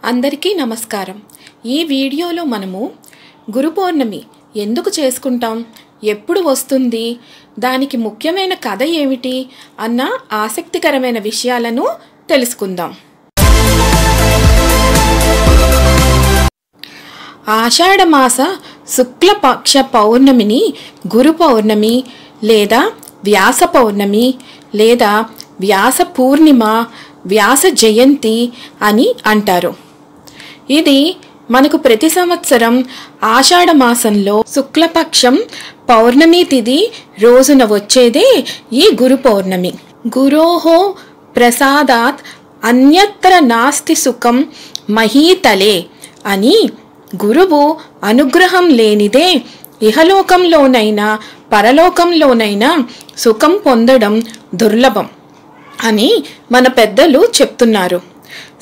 అందరికీ నమస్కారం. ఈ వీడియోలో మనము గురు పౌర్ణమి ఎందుకు చేసుకుంటాం, ఎప్పుడు వస్తుంది, దానికి ముఖ్యమైన కథ ఏమిటి అన్న ఆసక్తికరమైన విషయాలను తెలుసుకుందాం. ఆషాఢమాస శుక్లపక్ష పౌర్ణమిని గురు పౌర్ణమి లేదా వ్యాస పౌర్ణమి లేదా వ్యాస పూర్ణిమ, వ్యాస జయంతి అని అంటారు. ఇది మనకు ప్రతి సంవత్సరం ఆషాఢ మాసంలో శుక్లపక్షం పౌర్ణమి తిథి రోజున వచ్చేదే ఈ గురు పౌర్ణమి. గురోహో ప్రసాదాత్ అన్యత్ర నాస్తి సుఖం మహీతలే అని, గురువు అనుగ్రహం లేనిదే ఇహలోకంలోనైనా పరలోకంలోనైనా సుఖం పొందడం దుర్లభం అని మన పెద్దలు చెప్తున్నారు.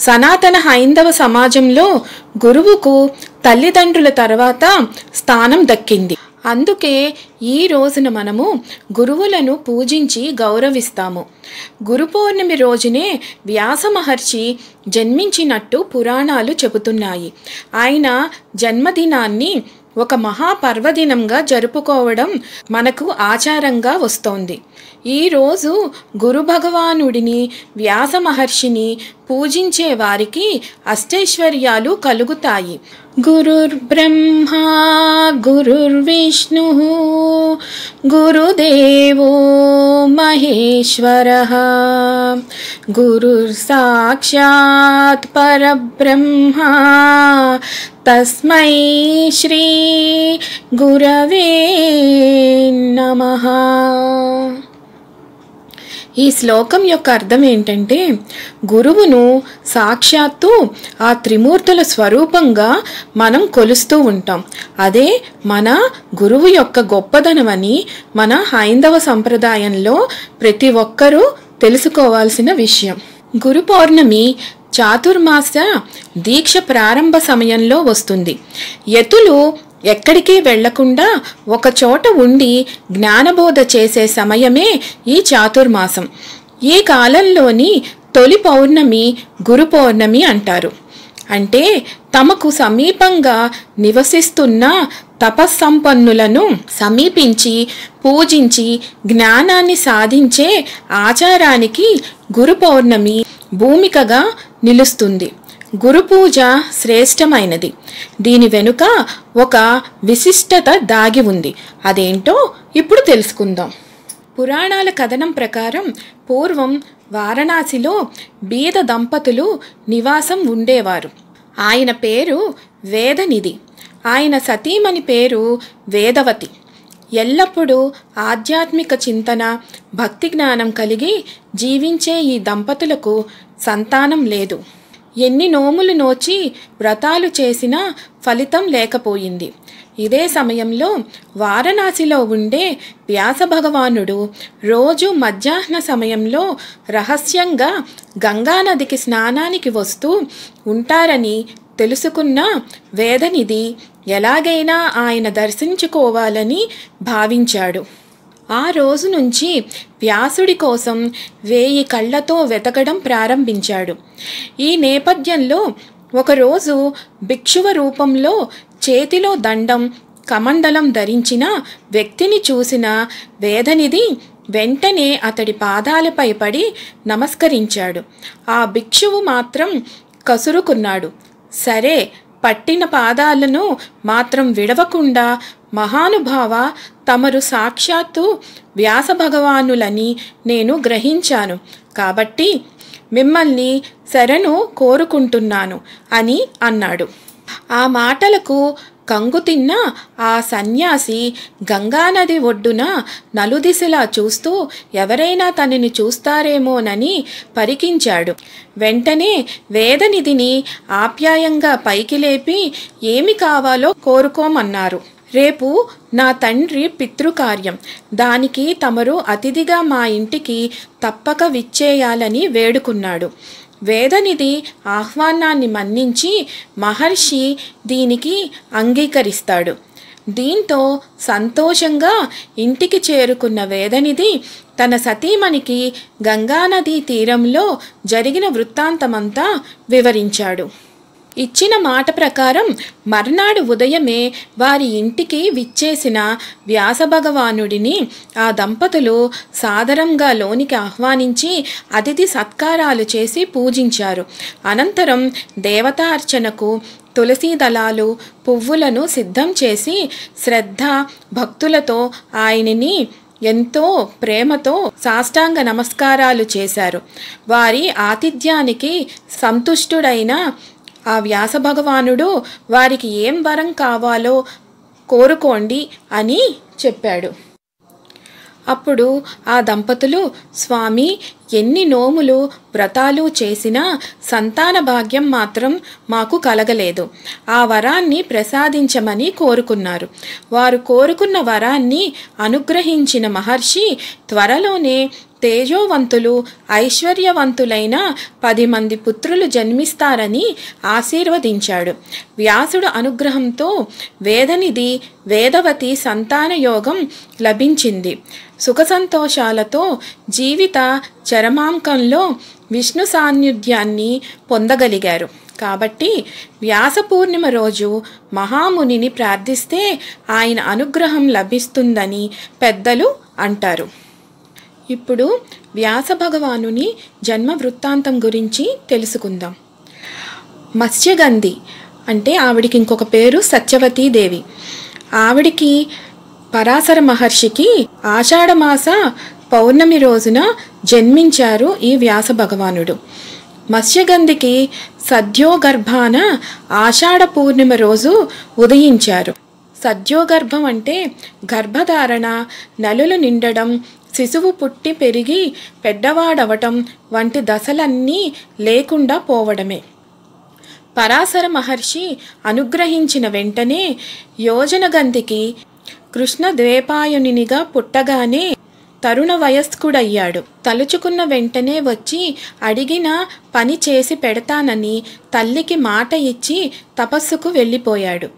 సనాతన హైందవ సమాజంలో గురువుకు తల్లిదండ్రుల తర్వాత స్థానం దక్కింది. అందుకే ఈ రోజున మనము గురువులను పూజించి గౌరవిస్తాము. గురు పౌర్ణమి రోజునే వ్యాస మహర్షి జన్మించినట్టు పురాణాలు చెబుతున్నాయి. ఆయన జన్మదినాన్ని ఒక మహాపర్వదినంగా జరుపుకోవడం మనకు ఆచారంగా వస్తోంది. ఈరోజు గురు భగవానుడిని, వ్యాస మహర్షిని పూజించే వారికి అష్టైశ్వర్యాలు కలుగుతాయి. గురుర్బ్రహ్మా గురుర్విష్ణు గురుదేవో మహేశ్వరః గురుర్ సాక్షాత్ పరబ్రహ్మ తస్మై శ్రీ గురవే నమః. ఈ శ్లోకం యొక్క అర్థం ఏంటంటే, గురువును సాక్షాత్తు ఆ త్రిమూర్తుల స్వరూపంగా మనం కొలుస్తూ ఉంటాం. అదే మన గురువు యొక్క గొప్పదనమని మన హైందవ సంప్రదాయంలో ప్రతి ఒక్కరూ తెలుసుకోవాల్సిన విషయం. గురు పౌర్ణమి చాతుర్మాస దీక్ష ప్రారంభ సమయంలో వస్తుంది. యతులు ఎక్కడికి వెళ్లకుండా ఒక చోట ఉండి జ్ఞానబోధ చేసే సమయమే ఈ చాతుర్మాసం. ఈ కాలంలోని తొలి పౌర్ణమి గురు పౌర్ణమి అంటారు. అంటే తమకు సమీపంగా నివసిస్తున్న తపస్సంపన్నులను సమీపించి పూజించి జ్ఞానాన్ని సాధించే ఆచారానికి గురు పౌర్ణమి భూమికగా నిలుస్తుంది. గురు పూజ శ్రేష్టమైనది. దీని వెనుక ఒక విశిష్టత దాగి ఉంది. అదేంటో ఇప్పుడు తెలుసుకుందాం. పురాణాల కథనం ప్రకారం పూర్వం వారణాసిలో బీద దంపతులు నివాసం ఉండేవారు. ఆయన పేరు వేదనిధి, ఆయన సతీమణి పేరు వేదవతి. ఎల్లప్పుడూ ఆధ్యాత్మిక చింతన, భక్తి జ్ఞానం కలిగి జీవించే ఈ దంపతులకు సంతానం లేదు. ఎన్ని నోములు నోచి వ్రతాలు చేసినా ఫలితం లేకపోయింది. ఇదే సమయంలో వారణాసిలో ఉండే వ్యాస భగవానుడు రోజు మధ్యాహ్న సమయంలో రహస్యంగా గంగానదికి స్నానానికి వస్తూ ఉంటారని తెలుసుకున్న వేదనిధి ఎలాగైనా ఆయన దర్శించుకోవాలని భావించాడు. ఆ రోజు నుంచి వ్యాసుడి కోసం 1000 కళ్ళతో వెతకడం ప్రారంభించాడు. ఈ నేపథ్యంలో ఒకరోజు భిక్షువ రూపంలో చేతిలో దండం, కమండలం ధరించిన వ్యక్తిని చూసిన వేదనిధి వెంటనే అతడి పాదాలపై పడి నమస్కరించాడు. ఆ భిక్షువు మాత్రం కసురుకున్నాడు. సరే, పట్టిన పాదాలను మాత్రం విడవకుండా, మహానుభావ, తమరు సాక్షాత్తు వ్యాస భగవానులని నేను గ్రహించాను, కాబట్టి మిమ్మల్ని శరణు కోరుకుంటున్నాను అని అన్నాడు. ఆ మాటలకు కంగుతిన్న ఆ సన్యాసి గంగానది ఒడ్డున నలుదిశలా చూస్తూ ఎవరైనా తనని చూస్తారేమోనని పరికించాడు. వెంటనే వేదనిధిని ఆప్యాయంగా పైకి లేపి ఏమి కావాలో కోరుకోమన్నారు. రేపు నా తండ్రి పితృకార్యం, దానికి తమరు అతిథిగా మా ఇంటికి తప్పక విచ్చేయాలని వేడుకున్నాడు. వేదనిధి ఆహ్వానాన్ని మన్నించి మహర్షి దీనికి అంగీకరిస్తాడు. దీంతో సంతోషంగా ఇంటికి చేరుకున్న వేదనిధి తన సతీమణికి గంగానదీ తీరంలో జరిగిన వృత్తాంతమంతా వివరించాడు. ఇచ్చిన మాట ప్రకారం మర్నాడు ఉదయమే వారి ఇంటికి విచ్చేసిన వ్యాసభగవానుడిని ఆ దంపతులు సాదరంగా లోనికి ఆహ్వానించి అతిథి సత్కారాలు చేసి పూజించారు. అనంతరం దేవతార్చనకు తులసీ దళాలు, పువ్వులను సిద్ధం చేసి శ్రద్ధ భక్తులతో ఆయనని ఎంతో ప్రేమతో సాష్టాంగ నమస్కారాలు చేశారు. వారి ఆతిథ్యానికి సంతుష్టుడైన ఆ వ్యాసభగవానుడు వారికి ఏం వరం కావాలో కోరుకోండి అని చెప్పాడు. అప్పుడు ఆ దంపతులు, స్వామి, ఎన్ని నోములు వ్రతాలు చేసినా సంతాన భాగ్యం మాత్రం మాకు కలగలేదు. ఆ వరాన్ని ప్రసాదించమని కోరుకున్నారు. వారు కోరుకున్న వరాన్ని అనుగ్రహించిన మహర్షి త్వరలోనే తేజోవంతులు ఐశ్వర్యవంతులైన 10 మంది పుత్రులు జన్మిస్తారని ఆశీర్వదించాడు. వ్యాసుడు అనుగ్రహంతో వేదనిధి వేదవతి సంతాన యోగం లభించింది. సుఖ సంతోషాలతో జీవిత చరమాంకంలో విష్ణు సాన్నిధ్యాన్ని పొందగలిగారు. కాబట్టి వ్యాస పూర్ణిమ రోజు మహామునిని ప్రార్థిస్తే ఆయన అనుగ్రహం లభిస్తుందని పెద్దలు అంటారు. ఇప్పుడు వ్యాస భగవానుని జన్మ వృత్తాంతం గురించి తెలుసుకుందాం. మత్స్యగంధి అంటే ఆవిడికి ఇంకొక పేరు సత్యవతీదేవి. ఆవిడికి పరాశర మహర్షికి ఆషాఢమాస పౌర్ణమి రోజున జన్మించారు ఈ వ్యాస భగవానుడు. మత్స్యగంధికి సద్యోగర్భాన ఆషాఢ పూర్ణిమ రోజు ఉదయించారు. సద్యోగర్భం అంటే గర్భధారణ, నలులు నిండడం, శిశువు పుట్టి పెరిగి పెద్దవాడవటం వంటి దశలన్నీ లేకుండా పోవడమే. పరాశర మహర్షి అనుగ్రహించిన వెంటనే యోజనగంధికి కృష్ణ ద్వైపాయనునిగా పుట్టగానే తరుణ వయస్కుడయ్యాడు. తలుచుకున్న వెంటనే వచ్చి అడిగిన పని చేసి పెడతానని తల్లికి మాట ఇచ్చి తపస్సుకు వెళ్ళిపోయాడు.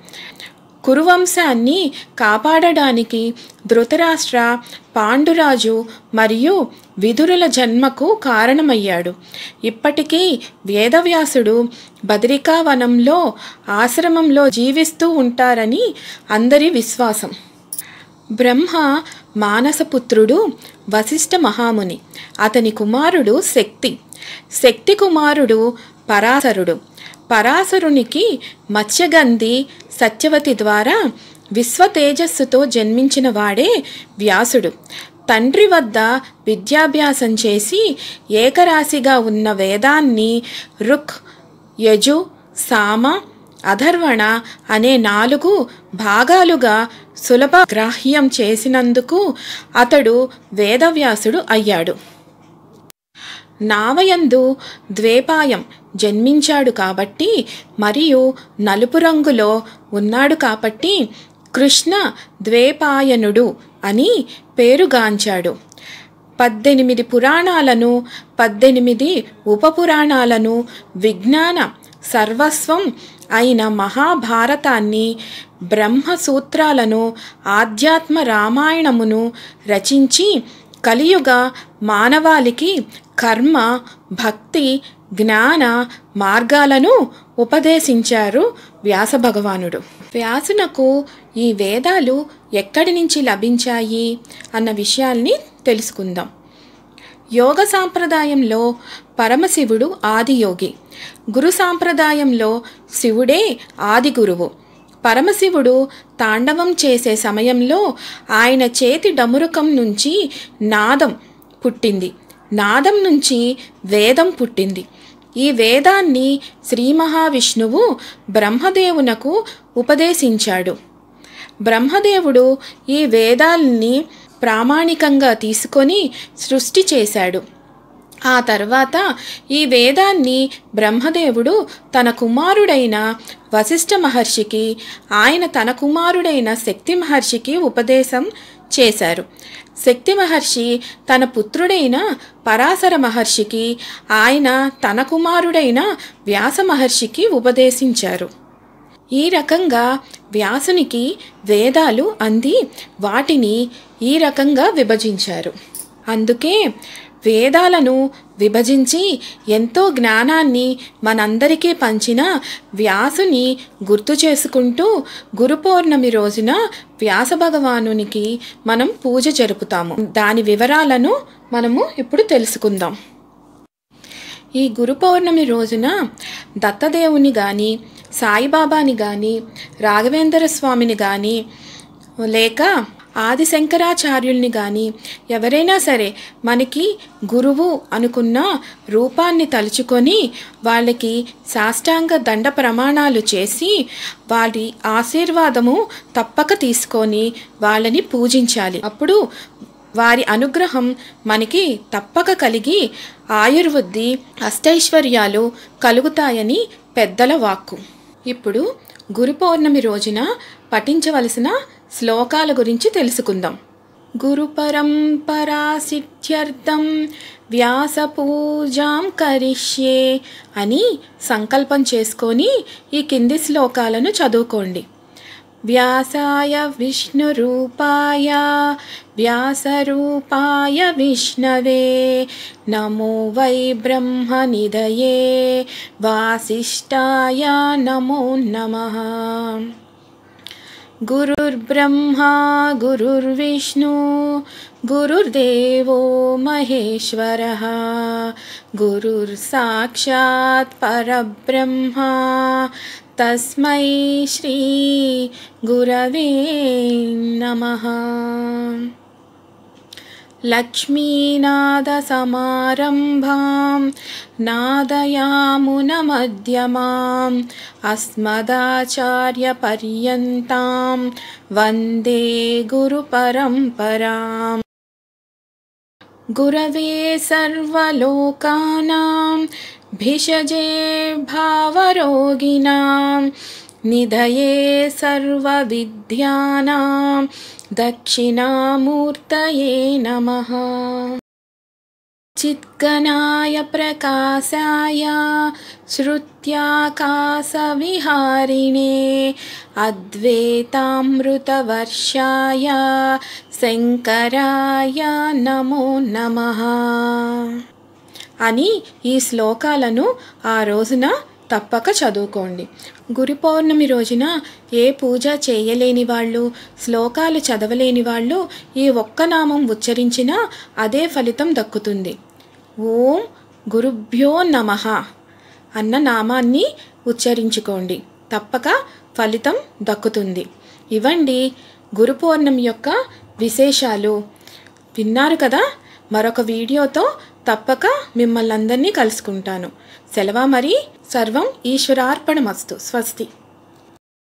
కురువంశాన్ని కాపాడడానికి ధృతరాష్ట్ర, పాండురాజు మరియు విదురుల జన్మకు కారణమయ్యాడు. ఇప్పటికీ వేదవ్యాసుడు బదరికావనంలో ఆశ్రమంలో జీవిస్తూ ఉంటారని అందరి విశ్వాసం. బ్రహ్మ మానసపుత్రుడు వశిష్ఠ మహాముని. అతని కుమారుడు శక్తి. శక్తి కుమారుడు పరాశరుడు. పరాశరునికి మత్స్యగంధి సత్యవతి ద్వారా విశ్వతేజస్సుతో జన్మించిన వాడే వ్యాసుడు. తండ్రి వద్ద విద్యాభ్యాసం చేసి ఏకరాశిగా ఉన్న వేదాన్ని రుక్, యజు, సామ, అధర్వణ అనే 4 భాగాలుగా సులభ గ్రాహ్యం చేసినందుకు అతడు వేదవ్యాసుడు అయ్యాడు. నావయందు ద్వైపాయం జన్మించాడు కాబట్టి మరియు నలుపు రంగులో ఉన్నాడు కాబట్టి కృష్ణ ద్వైపాయనుడు అని పేరుగాంచాడు. 18 పురాణాలను 18 ఉపపురాణాలను విజ్ఞాన సర్వస్వం అయిన మహాభారతాన్ని, బ్రహ్మసూత్రాలను, ఆధ్యాత్మ రామాయణమును రచించి కలియుగ మానవాళికి కర్మ, భక్తి, జ్ఞాన మార్గాలను ఉపదేశించారు వ్యాస భగవానుడు. వ్యాసునకు ఈ వేదాలు ఎక్కడి నుంచి లభించాయి అన్న విషయాల్ని తెలుసుకుందాం. యోగ సాంప్రదాయంలో పరమశివుడు ఆదియోగి. గురు సాంప్రదాయంలో శివుడే ఆది గురువు. పరమశివుడు తాండవం చేసే సమయంలో ఆయన చేతి డమురుకం నుంచి నాదం పుట్టింది. నాదం నుంచి వేదం పుట్టింది. ఈ వేదాన్ని శ్రీ మహావిష్ణువు బ్రహ్మదేవునకు ఉపదేశించాడు. బ్రహ్మదేవుడు ఈ వేదాల్ని ప్రామాణికంగా తీసుకొని సృష్టి చేశాడు. ఆ తర్వాత ఈ వేదాన్ని బ్రహ్మదేవుడు తన కుమారుడైన వశిష్ఠ మహర్షికి, ఆయన తన కుమారుడైన శక్తి మహర్షికి ఉపదేశం చేశారు. శక్తి మహర్షి తన పుత్రుడైన పరాశర మహర్షికి, ఆయన తన కుమారుడైన వ్యాస మహర్షికి ఉపదేశించారు. ఈ రకంగా వ్యాసునికి వేదాలు అంది వాటిని ఈ రకంగా విభజించారు. అందుకే వేదాలను విభజించి ఎంతో జ్ఞానాన్ని మనందరికీ పంచిన వ్యాసుని గుర్తు చేసుకుంటూ గురు పౌర్ణమి రోజున వ్యాస భగవానునికి మనం పూజ జరుపుతాము. దాని వివరాలను మనము ఇప్పుడు తెలుసుకుందాం. ఈ గురు పౌర్ణమి రోజున దత్తదేవుని కానీ, సాయిబాబాని కానీ, రాఘవేంద్ర స్వామిని కానీ, లేక ఆది శంకరాచార్యుల్ని కానీ ఎవరైనా సరే మనకి గురువు అనుకున్న రూపాన్ని తలుచుకొని వాళ్ళకి సాష్టాంగ దండ ప్రమాణాలు చేసి వారి ఆశీర్వాదము తప్పక తీసుకొని వాళ్ళని పూజించాలి. అప్పుడు వారి అనుగ్రహం మనకి తప్పక కలిగి ఆయుర్వృద్ధి అష్టైశ్వర్యాలు కలుగుతాయని పెద్దల వాక్కు. ఇప్పుడు గురు పౌర్ణమి రోజున పఠించవలసిన శ్లోకాల గురించి తెలుసుకుందాం. గురు పరంపరా సిద్ధ్యర్థం వ్యాస పూజాం కరిష్యే అని సంకల్పం చేసుకొని ఈ కింది శ్లోకాలను చదువుకోండి. వ్యాసాయ విష్ణురూపాయ వ్యాసరూపాయ విష్ణవే నమో వై బ్రహ్మనిధయే వాసిష్ఠాయ నమో నమః. గురుర్బ్రహ్మా గురుర్విష్ణు గురుర్దేవో మహేశ్వరః గురుర్సాక్షాత్ పరబ్రహ్మ తస్మై శ్రీ గురవే నమః. లక్ష్మీనాదసమారంభాం నాదయామునమధ్యమాం అస్మదాచార్యపర్యంతాం వందే గురుపరంపరాం. గురవే సర్వలోకానాం భిషజే భావరోగిణాం నిధయే సర్వవిద్యానాం దక్షిణామూర్తయే నమః. చిద్గణాయ ప్రకాశాయ శ్రుత్యాకాశవిహారిణే అద్వైతామృతవర్షాయ శంకరాయ నమో నమః అని ఈ శ్లోకాలను ఆ రోజున తప్పక చదువుకోండి. గురు పౌర్ణమి రోజున ఏ పూజ చేయలేని వాళ్ళు, శ్లోకాలు చదవలేని వాళ్ళు ఈ ఒక్క నామం ఉచ్చరించినా అదే ఫలితం దక్కుతుంది. ఓం గురుభ్యో నమః అన్న నామాన్ని ఉచ్చరించుకోండి, తప్పక ఫలితం దక్కుతుంది. ఇవండి గురు పౌర్ణమి యొక్క విశేషాలు. విన్నారు కదా? మరొక వీడియోతో తప్పక మిమ్మల్ని అందరినీ కలుసుకుంటాను. సెలవు మరి. సర్వం ఈశ్వరార్పణమస్తు. స్వస్తి.